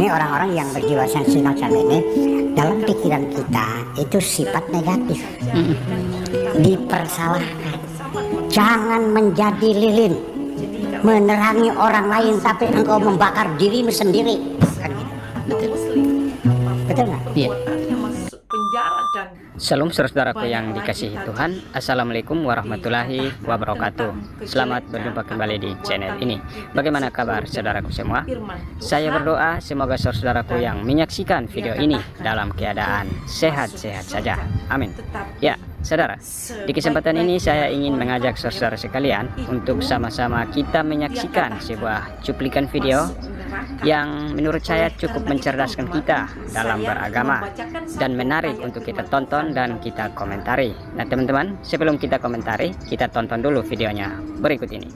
Ini orang-orang yang berjiwa sensitif macam ini, dalam pikiran kita itu sifat negatif, dipersalahkan. Jangan menjadi lilin menerangi orang lain, tapi engkau membakar dirimu sendiri. Betul nggak? Iya. Shalom saudaraku yang dikasihi Tuhan. Assalamualaikum warahmatullahi wabarakatuh. Selamat berjumpa kembali di channel ini. Bagaimana kabar saudaraku semua? Saya berdoa semoga saudaraku yang menyaksikan video ini dalam keadaan sehat-sehat saja. Amin. Ya, saudara, di kesempatan ini saya ingin mengajak saudara sekalian untuk sama-sama kita menyaksikan sebuah cuplikan video yang menurut saya cukup mencerdaskan kita dalam beragama dan menarik untuk kita tonton dan kita komentari. Nah teman-teman, sebelum kita komentari, kita tonton dulu videonya berikut ini.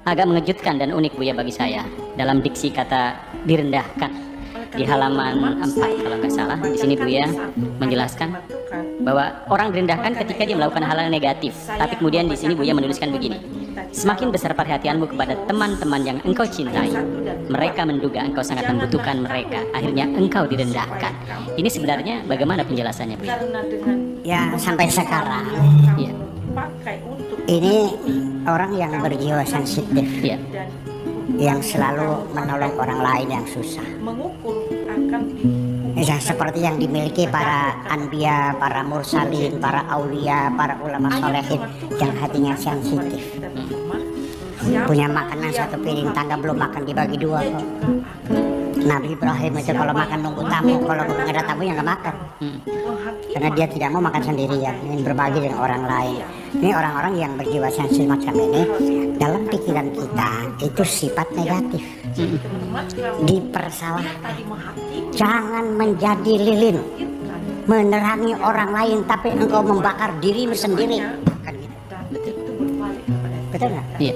Agak mengejutkan dan unik Buya bagi saya dalam diksi kata direndahkan. Di halaman 4 kalau nggak salah, di sini Buya menjelaskan bahwa orang direndahkan ketika dia melakukan hal yang negatif. Tapi kemudian di sini Buya menuliskan begini: semakin besar perhatianmu kepada teman-teman yang engkau cintai, mereka menduga engkau sangat membutuhkan mereka, akhirnya engkau direndahkan. Ini sebenarnya bagaimana penjelasannya, Bu? Ya, sampai sekarang Ya. ini orang yang berjiwa sensitif, Ya. yang selalu menolong orang lain yang susah. Ya, seperti yang dimiliki para anbiya, para mursalin, para aulia, para ulama solehin yang hatinya sensitif. Punya makanan satu piring tangga belum makan dibagi dua kok. Nabi Ibrahim itu kalau makan nunggu tamu, kalau nggak ada tamu yang nggak makan. Karena dia tidak mau makan sendirian, ingin berbagi dengan orang lain. Ini orang-orang yang berjiwa sensitif macam ini, dalam pikiran kita itu sifat negatif, dipersalahkan. Jangan menjadi lilin menerangi orang lain, tapi engkau membakar dirimu sendiri. Betul nggak? Iya.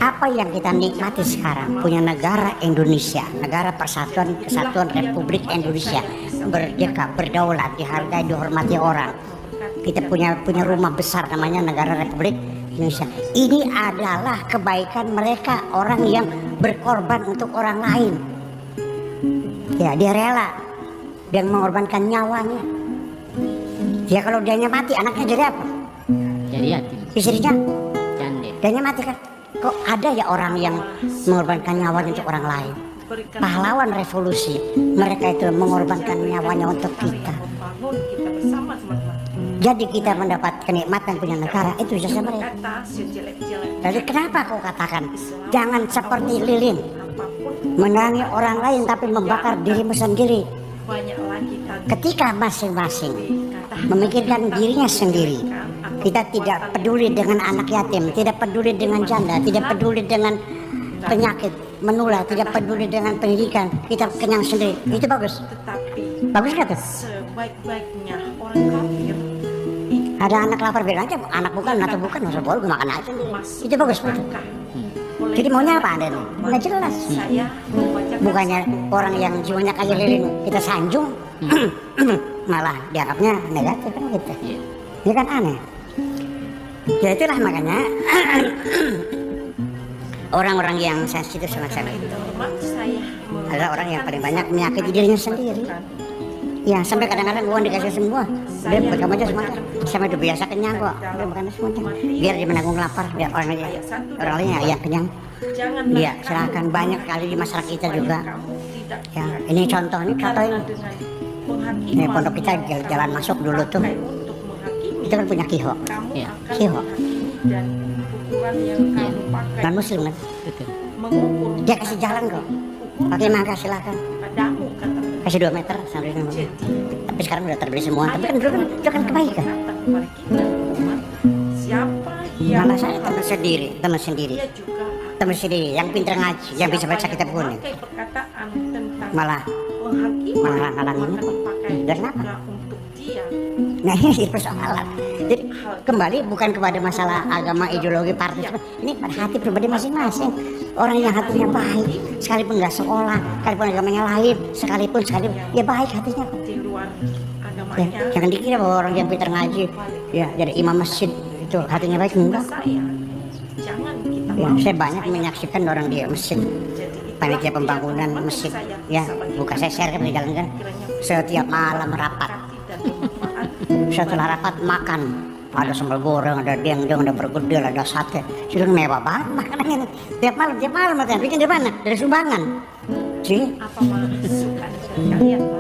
Apa yang kita nikmati sekarang, punya negara Indonesia, negara persatuan kesatuan Republik Indonesia, merdeka, berdaulat, dihargai, dihormati orang. Kita punya rumah besar namanya negara Republik Indonesia. Ini adalah kebaikan mereka, orang yang berkorban untuk orang lain. Ya, dia rela dan mengorbankan nyawanya. Ya, kalau dianya mati, anaknya jadi apa? Jadi hati. Istrinya, Jande. dianya mati kan? Kok ada ya orang yang mengorbankan nyawanya untuk orang lain? Pahlawan revolusi, mereka itu mengorbankan nyawanya untuk kita. Jadi kita mendapat kenikmatan punya negara itu jasa mereka. Jadi kenapa kau katakan jangan seperti lilin menerangi orang lain tapi membakar dirimu sendiri? Ketika masing-masing memikirkan dirinya sendiri, kita tidak peduli dengan anak yatim, tidak peduli dengan janda, tidak peduli dengan penyakit menular, tidak peduli dengan pendidikan, kita kenyang sendiri. Itu bagus. Bagus nggak tuh? Sebaik-baiknya orang kafir. Ada anak lapar bilang aja, anak bukan atau bukan, masa boleh gue makan aja. Itu bagus betul. Jadi maunya apa Anda nih? Nggak jelas. Bukannya orang yang jiwanya kayak lilin kita sanjung, malah dianggapnya negatif kan gitu. Ini kan aneh. Ya itulah makanya orang-orang yang sensitif semacam itu adalah orang yang paling banyak menyakiti dirinya sendiri. Ya, sampai kadang-kadang uang dikasih semua, udah kamu aja semuanya, sama udah biasa kenyang kok, udah makan semuanya, biar dia menanggung lapar, biar orang lainnya ya kenyang. Dia silakan, banyak kali di masyarakat kita juga. Ya, ini contoh ini. Ini pondok kita jalan masuk dulu tuh, kita kan punya kiho, Ya. kiho, non muslim kan, dia kasih jalan kok, pakai mangga silakan. Kasih 2 meter sampai dengan. Tapi sekarang udah terbeli semua. Tapi kan dulu kan itu kan kebaikan. Malah saya teman sendiri yang pintar ngaji, yang bisa baca kitab kuning. Malah ngalang-ngalangin kok. Dan apa? Nah ini persoalan. Jadi kembali bukan kepada masalah agama, ideologi, partai. Ini pada hati pribadi masing-masing. Orang yang hatinya baik, sekalipun nggak sekolah, sekalipun agamanya lain, sekalipun ya baik hatinya. Ya, jangan dikira bahwa orang yang pintar ngaji, ya jadi imam masjid itu hatinya baik, enggak. Ya, saya banyak menyaksikan orang di masjid panitia pembangunan masjid ya, buka saya share kan di jalan kan, setiap malam rapat. Setelah rapat makan, ada sambal goreng, ada dendeng, ada bergedel, ada sate, sudah mewah banget makanannya. Tiap malam katanya, bikin dari mana? Dari sumbangan. Sih,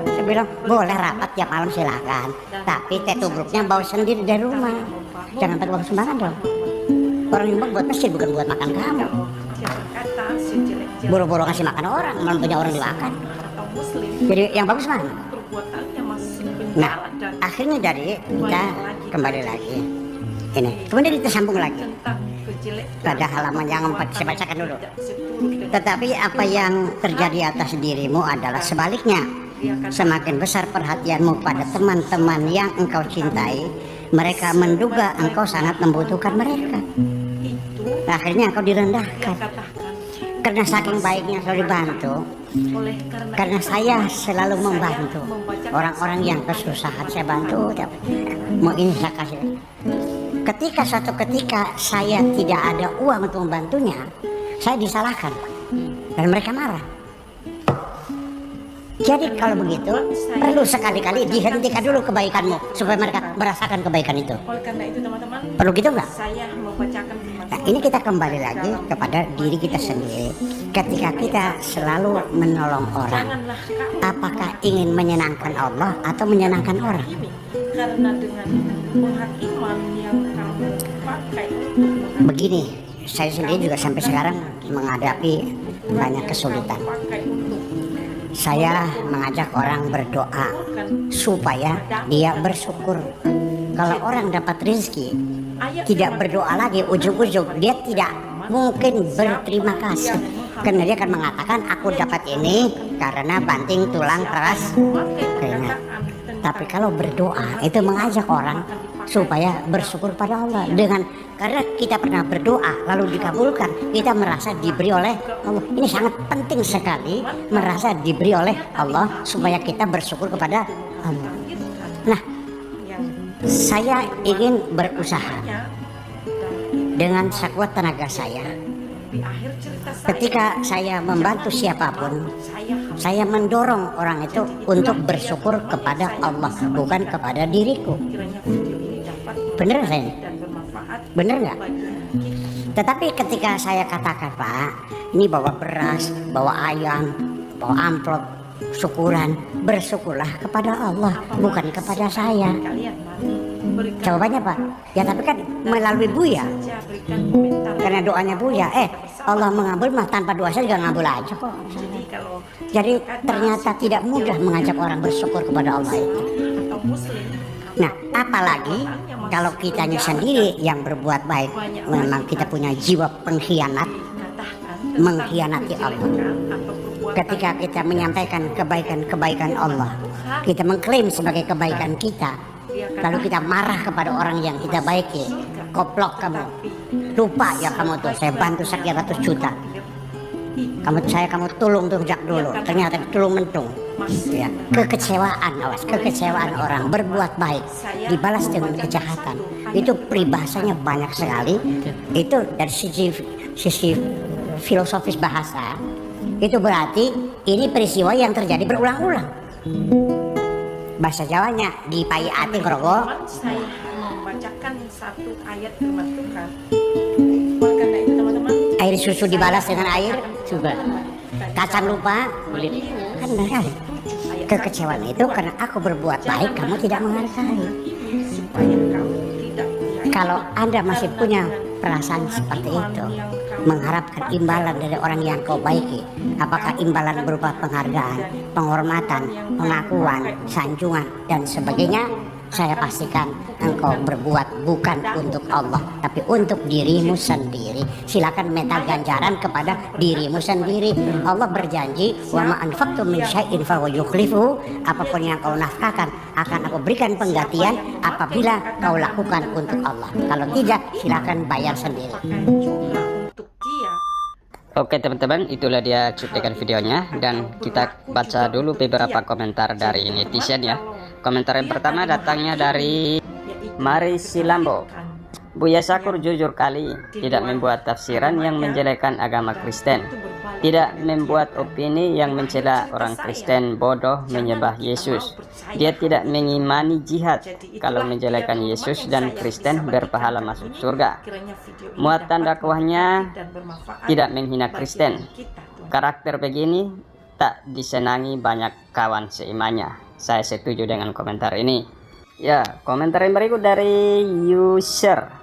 saya bilang boleh rapat tiap malam silakan, tapi teh tubruknya bawa sendiri dari rumah, jangan pakai bawa sumbangan dong. Orang nyumbang buat masjid bukan buat makan kamu. Boro-boro ngasih makan orang, malah punya orang dimakan. Jadi yang bagus mana? Nah, akhirnya dari kita kembali lagi. Ini, kemudian kita sambung lagi pada halaman yang 4, saya bacakan dulu. Tetapi apa yang terjadi atas dirimu adalah sebaliknya. Semakin besar perhatianmu pada teman-teman yang engkau cintai, mereka menduga engkau sangat membutuhkan mereka. Akhirnya engkau direndahkan. Karena saking baiknya selalu dibantu, karena saya selalu membantu orang-orang yang kesusahan, saya bantu. Mau ini saya kasih. Ketika suatu ketika saya tidak ada uang untuk membantunya, saya disalahkan dan mereka marah. Jadi kalau begitu perlu sekali-kali dihentikan dulu kebaikanmu supaya mereka merasakan kebaikan itu. Oleh karena itu teman-teman, perlu gitu nggak? saya membacakan Nah, ini kita kembali lagi kepada diri kita sendiri. Ketika kita selalu menolong orang, apakah ingin menyenangkan Allah atau menyenangkan orang? karena dengan penghakiman yang kamu pakai Begini, saya sendiri juga sampai sekarang menghadapi banyak kesulitan. Saya mengajak orang berdoa supaya dia bersyukur. Kalau orang dapat rezeki, tidak berdoa lagi, ujung-ujung dia tidak mungkin berterima kasih. Karena dia akan mengatakan, aku dapat ini karena banting tulang keras keringat. Tapi kalau berdoa itu mengajak orang supaya bersyukur pada Allah, karena kita pernah berdoa lalu dikabulkan, kita merasa diberi oleh Allah. Ini sangat penting sekali, merasa diberi oleh Allah supaya kita bersyukur kepada Allah. Nah, saya ingin berusaha dengan sekuat tenaga saya. Ketika saya membantu siapapun, saya mendorong orang itu untuk bersyukur kepada Allah, bukan kepada diriku. Bener saya? Bener nggak? Tetapi ketika saya katakan, Pak, ini bawa beras, bawa ayam, bawa amplop, syukuran, bersyukurlah kepada Allah, bukan kepada saya. Jawabannya, Pak, ya tapi kan melalui Buya, karena doanya Buya. Allah mengabul mah tanpa doa saya juga ngabul aja kok. Jadi ternyata tidak mudah mengajak orang bersyukur kepada Allah itu. Nah, apalagi kalau kitanya sendiri yang berbuat baik, memang kita punya jiwa pengkhianat, mengkhianati Allah. Ketika kita menyampaikan kebaikan-kebaikan Allah, kita mengklaim sebagai kebaikan kita, lalu kita marah kepada orang yang kita baiki. Koplok kamu, lupa ya kamu tuh saya bantu sekian ratus juta, kamu tulung tuh sejak dulu, ternyata tulung mentung. Ya, kekecewaan, awas, kekecewaan orang berbuat baik dibalas dengan kejahatan, itu peribahasanya banyak sekali. Itu dari sisi filosofis bahasa, itu berarti ini peristiwa yang terjadi berulang-ulang. Bahasa Jawanya dipai ati grogo. Saya membacakan satu ayat firman Tuhan. Oleh karena itu teman-teman, Air susu dibalas dengan air coba. Kacang lupa kulit. kan benar. Kekecewaan itu karena aku berbuat baik, kamu tidak menghargai. supaya kamu tidak Kalau Anda masih punya perasaan seperti itu, mengharapkan imbalan dari orang yang kau baiki, apakah imbalan berupa penghargaan, penghormatan, pengakuan, sanjungan, dan sebagainya, saya pastikan engkau berbuat bukan untuk Allah, tapi untuk dirimu sendiri. Silakan minta ganjaran kepada dirimu sendiri. Allah berjanji, wa ma anfaqtum min syai'in fa huwa yukhlifuhu. Apapun yang kau nafkahkan akan aku berikan penggantian apabila kau lakukan untuk Allah. Kalau tidak, silakan bayar sendiri. juga untuk dia. Oke teman-teman, itulah dia cuplikan videonya, dan kita baca dulu beberapa komentar dari netizen ya. Komentar yang pertama datangnya dari Mari Silambo. Buya Sakur jujur kali tidak membuat tafsiran yang menjelekkan agama Kristen. tidak membuat opini yang mencela orang Kristen bodoh menyembah Yesus. Dia tidak mengimani jihad kalau menjelekan Yesus dan Kristen berpahala masuk surga. Muatan dakwahnya tidak menghina Kristen. Karakter begini tak disenangi banyak kawan seimannya. Saya setuju dengan komentar ini. Ya, komentar yang berikut dari user.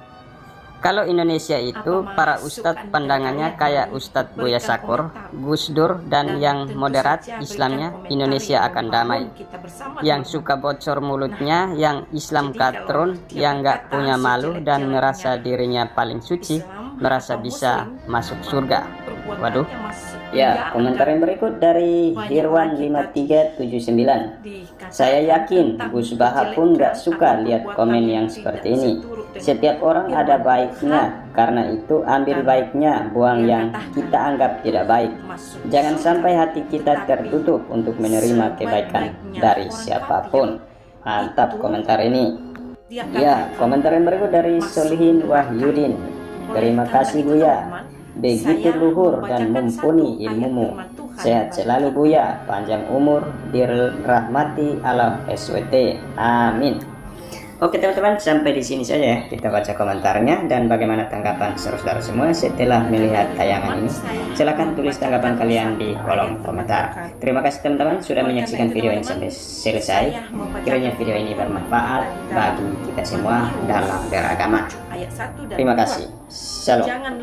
Kalau Indonesia itu para ustadz pandangannya kayak Ustadz Buya Sakur, Gus Dur, dan yang moderat Islamnya, Indonesia akan damai. Yang suka bocor mulutnya, yang Islam katron, yang gak punya malu dan merasa dirinya paling suci, merasa bisa masuk surga. Waduh. Ya, komentar yang berikut dari Hirwan 5379. Saya yakin Gus Baha pun gak suka lihat komen yang seperti ini. Setiap orang ada baiknya, karena itu ambil baiknya, buang yang kita anggap tidak baik. Jangan sampai hati kita tertutup untuk menerima kebaikan dari siapapun. Mantap komentar ini. Ya, komentar yang berikut dari Solihin Wahyudin. Terima kasih Buya, begitu luhur dan mumpuni ilmumu. Sehat selalu Buya, panjang umur, dirahmati alam SWT. Amin. Oke teman-teman, sampai di sini saja ya kita baca komentarnya dan bagaimana tanggapan saudara semua setelah melihat tayangan ini. Silahkan tulis tanggapan kalian di kolom komentar. Terima kasih teman-teman sudah menyaksikan video ini sampai selesai. Kiranya video ini bermanfaat bagi kita semua dalam beragama. Terima kasih. Shalom.